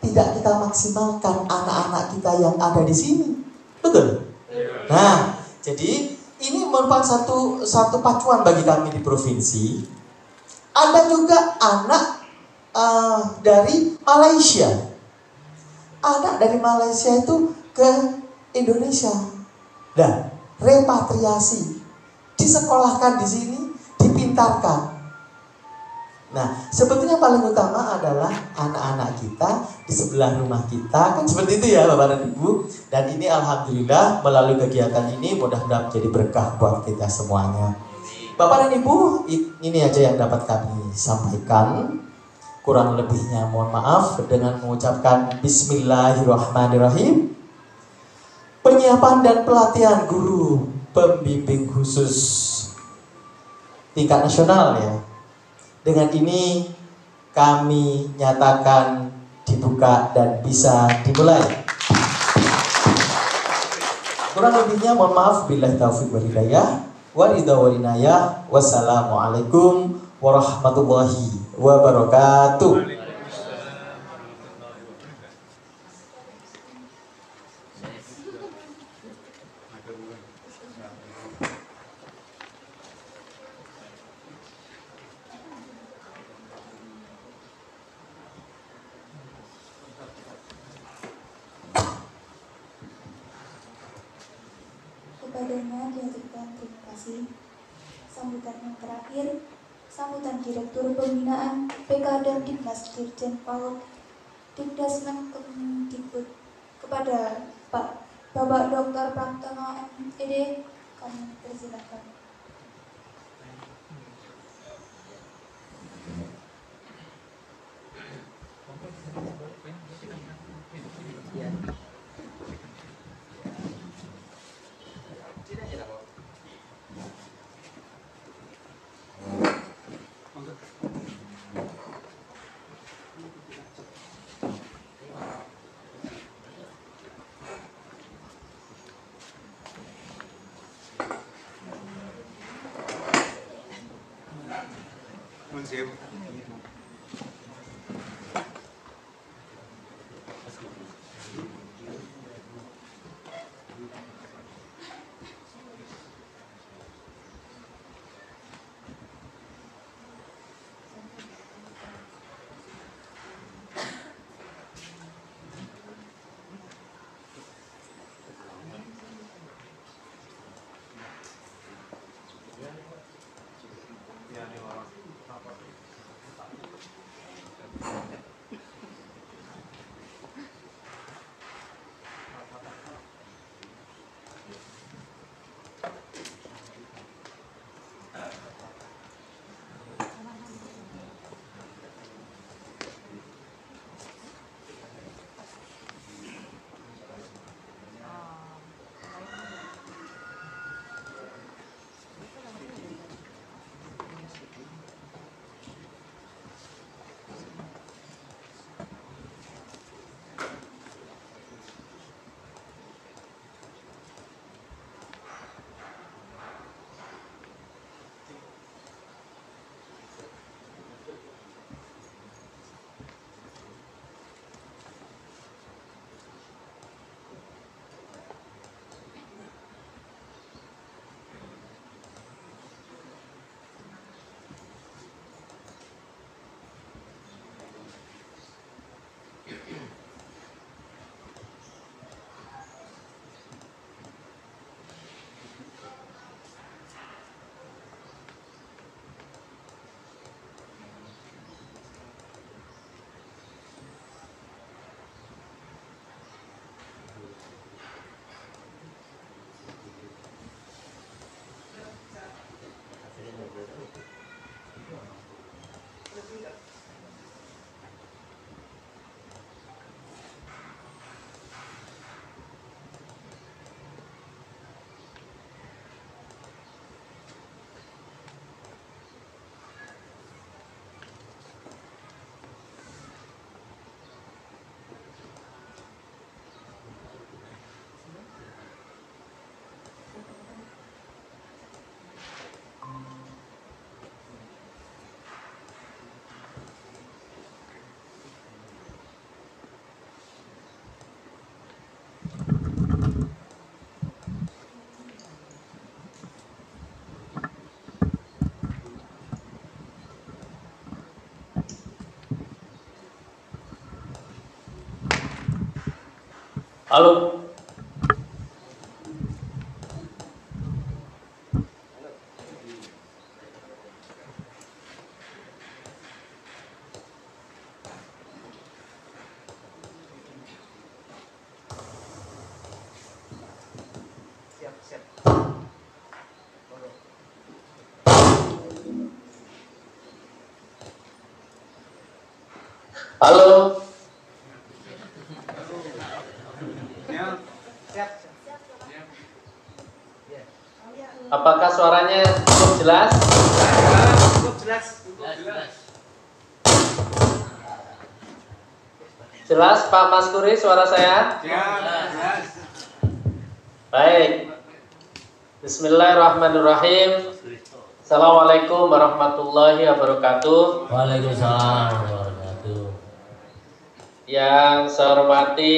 tidak kita maksimalkan anak-anak kita yang ada di sini? Betul? Nah, jadi ini merupakan satu pacuan bagi kami di provinsi. Ada juga anak dari Malaysia. Anak dari Malaysia itu ke Indonesia. Nah, repatriasi, disekolahkan di sini, dipintarkan. Nah, sebetulnya paling utama adalah anak-anak kita di sebelah rumah kita, kan seperti itu ya Bapak dan Ibu. Dan ini alhamdulillah melalui kegiatan ini mudah-mudahan menjadi berkah buat kita semuanya. Bapak dan Ibu, ini aja yang dapat kami sampaikan. Kurang lebihnya mohon maaf, dengan mengucapkan Bismillahirrahmanirrahim. Penyiapan dan pelatihan guru pembimbing khusus tingkat nasional ya. Dengan ini kami nyatakan dibuka dan bisa dimulai. Kurang lebihnya mohon maaf, billahi taufiq wal hidayah, waridha walinayah. Wassalamualaikum warahmatullahi wabarakatuh.
Kepadanya diaturkan terima kasih. Sambutan yang terakhir, sambutan Direktur Pembinaan PK Diknas Dirjen PAUD Dikdasmen Kemdikbud kepada Bapak Dr. Praptono MD, kami persilakan.
Halo. Halo. Apakah suaranya cukup jelas?
Cukup jelas.
Jelas Pak Mas Kuri suara saya?
Jelas.
Baik. Bismillahirrahmanirrahim. Assalamualaikum warahmatullahi wabarakatuh.
Waalaikumsalam warahmatullahi wabarakatuh.
Yang saya hormati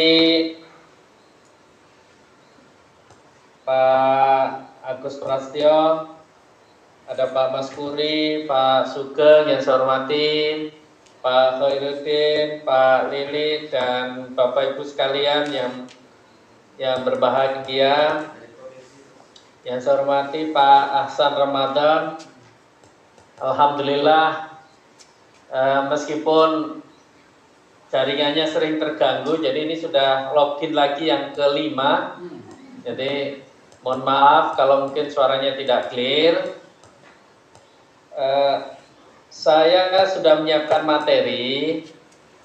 Pak Agus Prastyo, ada Pak Mas Kuri, Pak Sugeng yang saya hormati, Pak Khairuddin, Pak Lili, dan Bapak Ibu sekalian yang berbahagia. Yang saya hormati Pak Ahsan Ramadan. Alhamdulillah, meskipun jaringannya sering terganggu, jadi ini sudah login lagi yang kelima. Jadi mohon maaf kalau mungkin suaranya tidak clear. Saya sudah menyiapkan materi,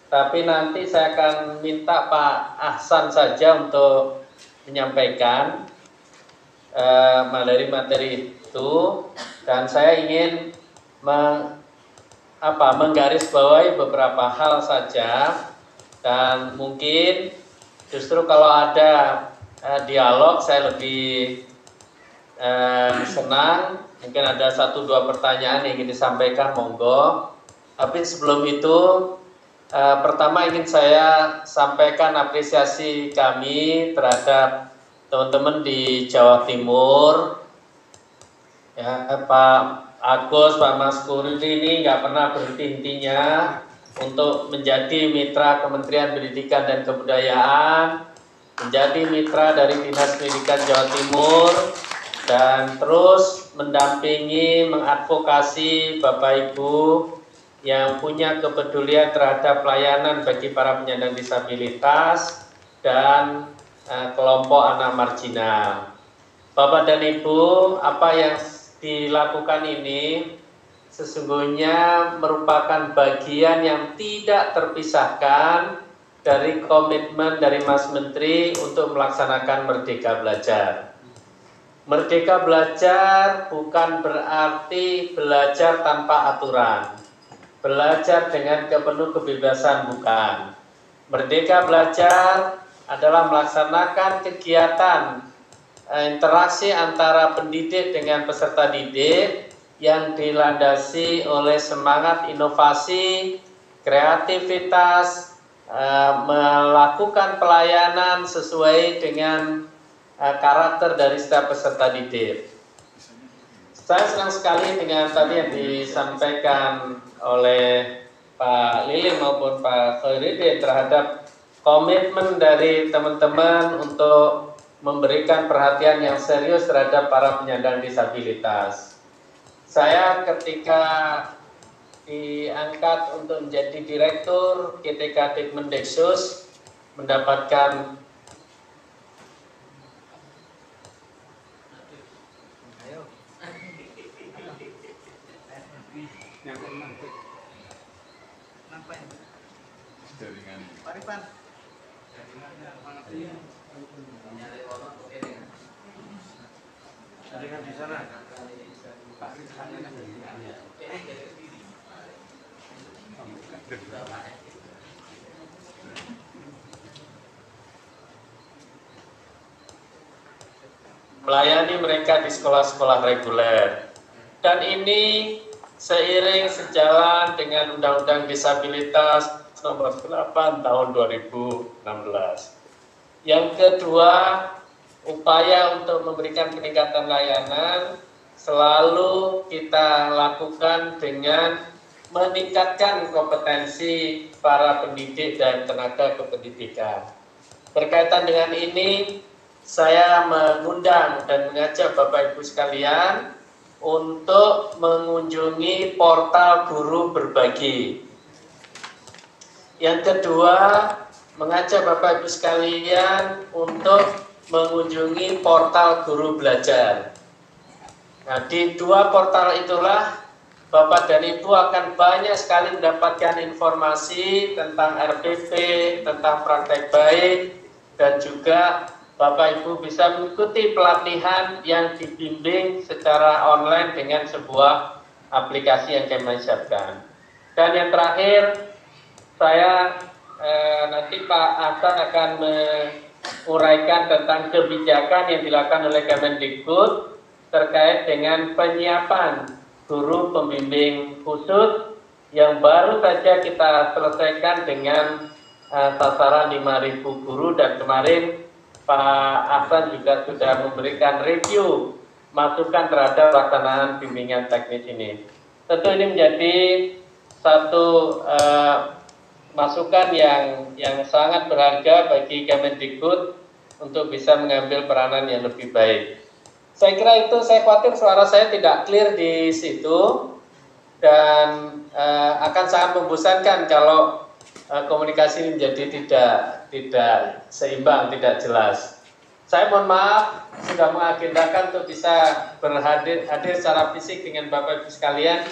tapi nanti saya akan minta Pak Ahsan saja untuk menyampaikan materi itu, dan saya ingin menggarisbawahi beberapa hal saja, dan mungkin justru kalau ada dialog saya lebih senang. Mungkin ada 1-2 pertanyaan yang ingin disampaikan, monggo. Tapi sebelum itu, pertama ingin saya sampaikan apresiasi kami terhadap teman-teman di Jawa Timur. Ya, Pak Agus, Pak Maskuri ini nggak pernah berhenti-hentinya untuk menjadi mitra Kementerian Pendidikan dan Kebudayaan, menjadi mitra dari Dinas Pendidikan Jawa Timur, dan terus mendampingi, mengadvokasi Bapak Ibu yang punya kepedulian terhadap pelayanan bagi para penyandang disabilitas dan kelompok anak marginal. Bapak dan Ibu, apa yang dilakukan ini sesungguhnya merupakan bagian yang tidak terpisahkan dari komitmen dari Mas Menteri untuk melaksanakan Merdeka Belajar. Merdeka Belajar bukan berarti belajar tanpa aturan, belajar dengan penuh kebebasan, bukan. Merdeka Belajar adalah melaksanakan kegiatan interaksi antara pendidik dengan peserta didik yang dilandasi oleh semangat inovasi, kreativitas, melakukan pelayanan sesuai dengan karakter dari setiap peserta didik. Saya senang sekali dengan tadi yang disampaikan oleh Pak Lili maupun Pak Khairuddin terhadap komitmen dari teman-teman untuk memberikan perhatian yang serius terhadap para penyandang disabilitas. Saya ketika diangkat untuk menjadi Direktur GTK Dikmendiksus mendapatkan melayani mereka di sekolah-sekolah reguler. Dan ini seiring sejalan dengan Undang-Undang Disabilitas Nomor 8 Tahun 2016. Yang kedua, upaya untuk memberikan peningkatan layanan selalu kita lakukan dengan meningkatkan kompetensi para pendidik dan tenaga kependidikan. Berkaitan dengan ini, saya mengundang dan mengajak Bapak Ibu sekalian untuk mengunjungi portal Guru Berbagi. Yang kedua, mengajak Bapak Ibu sekalian untuk mengunjungi portal Guru Belajar. Nah, di 2 portal itulah Bapak dan Ibu akan banyak sekali mendapatkan informasi tentang RPP, tentang praktek baik, dan juga Bapak Ibu bisa mengikuti pelatihan yang dibimbing secara online dengan sebuah aplikasi yang kami siapkan. Dan yang terakhir, saya nanti Pak Ahsan akan menguraikan tentang kebijakan yang dilakukan oleh Kemendikbud terkait dengan penyiapan guru pembimbing khusus yang baru saja kita selesaikan dengan sasaran 5.000 guru, dan kemarin Pak Ahsan juga sudah memberikan review masukan terhadap pelaksanaan bimbingan teknis ini. Tentu ini menjadi satu masukan yang sangat berharga bagi Kemendikbud untuk bisa mengambil peranan yang lebih baik. Saya kira itu, saya khawatir suara saya tidak clear di situ dan akan sangat membosankan kalau komunikasi ini menjadi tidak seimbang, tidak jelas. Saya mohon maaf sudah mengagendakan untuk bisa hadir secara fisik dengan Bapak Ibu sekalian,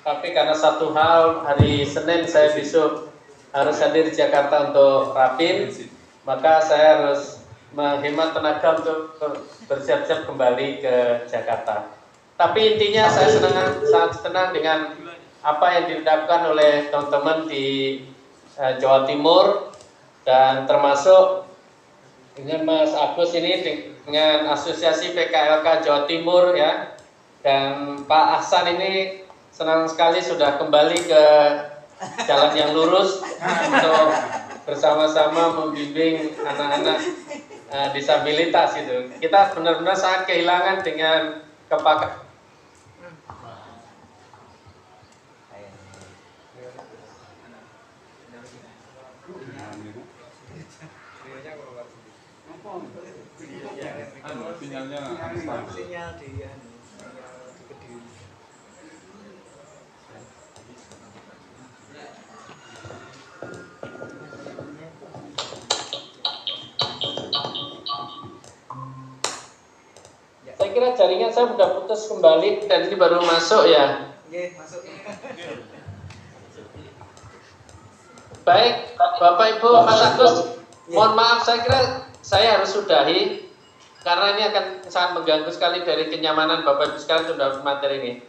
tapi karena satu hal, hari Senin saya besok harus hadir di Jakarta untuk rapim, maka saya harus menghemat tenaga untuk bersiap-siap kembali ke Jakarta. Tapi intinya saya sangat senang dengan apa yang dilakukan oleh teman-teman di Jawa Timur, dan termasuk dengan Mas Agus ini dengan Asosiasi PKLK Jawa Timur ya. Dan Pak Ahsan ini senang sekali sudah kembali ke jalan yang lurus untuk bersama-sama membimbing anak-anak disabilitas itu. Kita benar-benar sangat kehilangan dengan kepakaran.
Sinyal di Kediri.
Saya kira jaringan saya sudah putus kembali dan ini baru masuk ya.
Oke, masuk.
Baik, Bapak Ibu, Mas Agus, mohon maaf saya kira saya harus sudahi karena ini akan sangat mengganggu sekali dari kenyamanan Bapak Ibu sekalian sudah materi ini.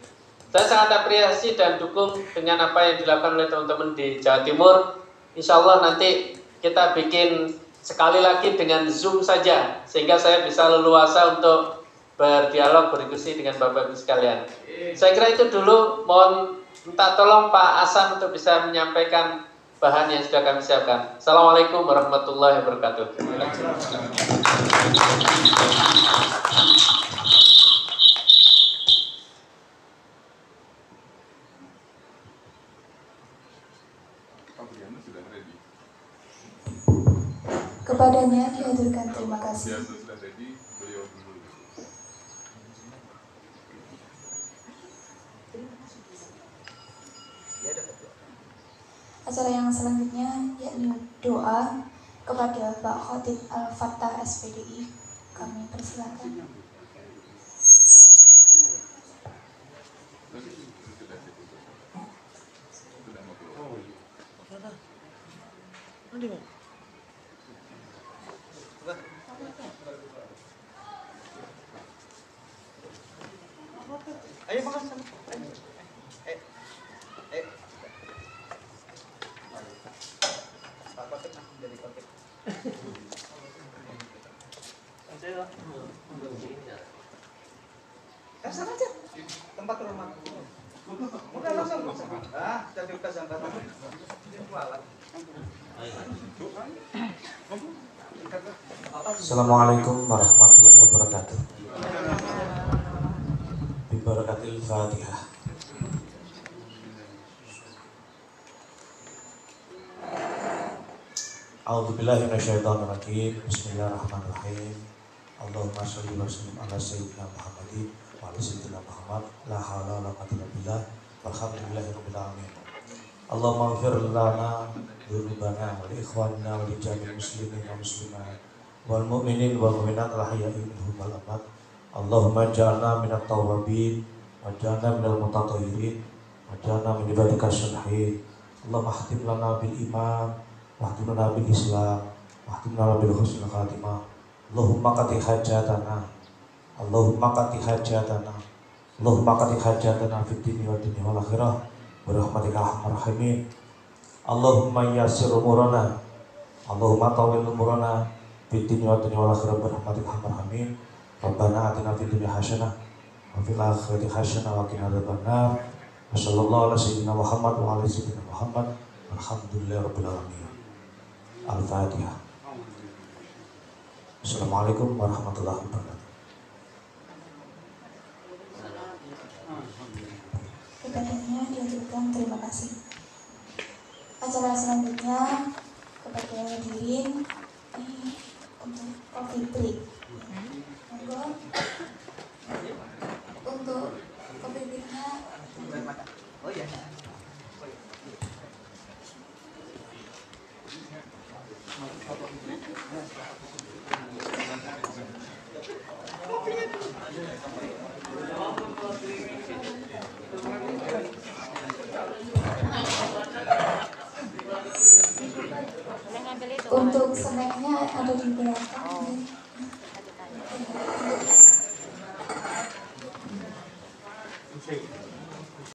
Saya sangat apresiasi dan dukung dengan apa yang dilakukan oleh teman-teman di Jawa Timur. Insya Allah nanti kita bikin sekali lagi dengan Zoom saja sehingga saya bisa leluasa untuk berdialog berdiskusi dengan Bapak Ibu sekalian. Saya kira itu dulu. Mohon minta tolong Pak Ahsan untuk bisa menyampaikan bahan yang sudah kami siapkan. Assalamualaikum warahmatullahi wabarakatuh.
Kepadanya dihaturkan terima kasih. Acara yang selanjutnya yakni doa kepada Pak Khotib Al-Fattah SPDI. Kami persilakan.
Ayo makan sama. Sana aja. Tempat rumah. Udah langsung. Jadi buka jangkauan.
Assalamualaikum warahmatullahi wabarakatuh. Bibarakatil Fatihah. A'udzubillahi minasyaitonirrajim. Bismillahirrahmanirrahim. Allahumma sholli wa sallim ala sayyidina Muhammadin wa ala sayyidina Muhammad. La haula wa la quwwata illa billah. Walhamdulillahirabbil alamin. Allahumma ighfir lana dzunubana wa li ikhwanina wa li jami'il muslimin wa muslimat wal mu'minin wal mu'minat al ahya'i minhum wal amwat. Allahumma ja'alna minat tawwabin wa ja'alna minal mutatahhirin wa ja'alna min ibadika shalihin. Allahumma khtim lana bil iman wa khtim lana bil islam wa khtim lana bil husnil khatimah. Allahumma qati hajatana, Allahumma qati hajatana, Allahumma qati hajatana fid dunya wa dunya wal akhirah bi rahmatika arhamar rahimin. Allahumma yassir umurana, Allahumma tawil umurana fid dunya wa dunya wal akhirah bi rahmatika arhamar rahimin. Rabbana atina fid dunya hasanah wa fil akhirati hasanah wa qina adzabannar. Wassallallahu ala sayyidina Muhammad wa ala sayyidina Muhammad. Alhamdulillahirabbil alamin. Al-Fatihah. Assalamualaikum warahmatullahi wabarakatuh.
Kepadanya dihaturkan terima kasih. Acara selanjutnya kepada hadirin ini untuk coffee break. Monggo untuk coffee breaknya.
Oh iya.
Untuk snacknya ada di belakang.